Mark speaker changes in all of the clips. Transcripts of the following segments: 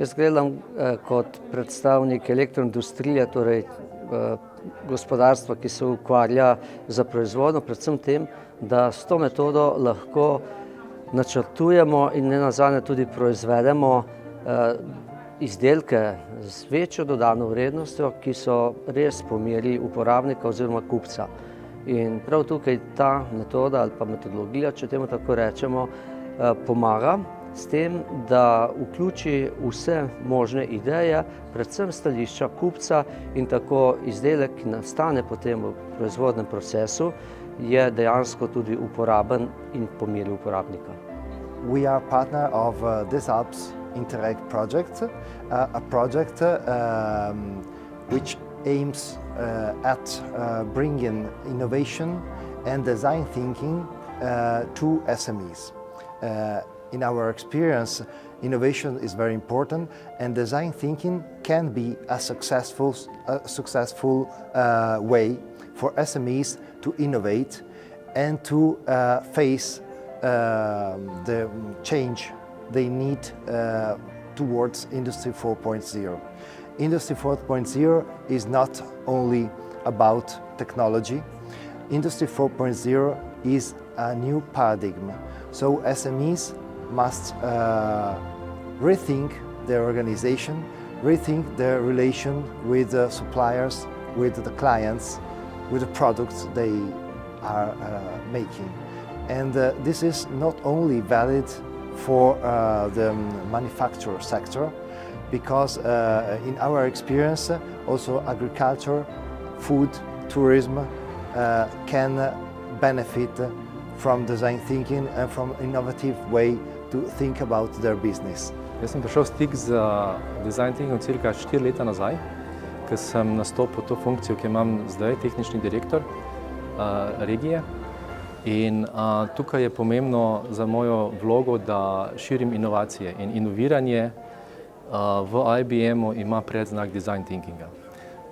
Speaker 1: Jaz gledam kot predstavnik elektroindustrije, torej gospodarstva, ki se ukvarja za proizvodnjo, predvsem tem, da s to metodo lahko načrtujemo in nenazadnje tudi proizvedemo izdelke z večjo dodano vrednostjo, ki so res po meri uporabnika oziroma kupca. In prav tukaj ta metoda ali pa metodologija, če temu tako rečemo, pomaga s tem, da vključi vse možne ideje, predvsem stališča kupca, in tako izdelek, ki nastane potem v proizvodnem procesu, je dejansko tudi uporaben in po meri uporabnika.
Speaker 2: We are partner of DESALPS Interact project, a project which aims at bringing innovation and design thinking to SMEs. In our experience, innovation is very important, and design thinking can be a successful way for SMEs to innovate and to face the change they need towards Industry 4.0. Industry 4.0 is not only about technology. Industry 4.0 is a new paradigm. So SMEs must rethink their organization, rethink their relation with the suppliers, with the clients, with the products they are making. And this is not only valid for the manufacturer sector, because in our experience also agriculture, food, tourism can benefit from design thinking and from innovative way to think about their business.
Speaker 3: Jaz sem prišel v stik z design thinkingom cirka 4 leta nazaj, ko sem nastopil to funkcijo, ki imam zdaj, tehnični direktor regije. In tukaj je pomembno za mojo vlogo, da širim inovacije, in inoviranje v IBM-u ima predznak design thinkinga.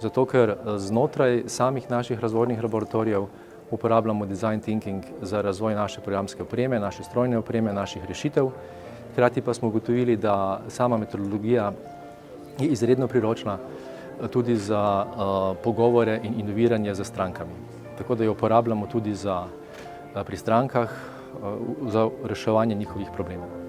Speaker 3: Zato, ker znotraj samih naših razvojnih laboratorijev uporabljamo design thinking za razvoj naše programske opreme, naše strojne opreme, naših rešitev. Hkrati pa smo ugotovili, da sama metodologija je izredno priročna tudi za pogovore in inoviranje z strankami. Tako da jo uporabljamo tudi pri strankah za reševanje njihovih problemov.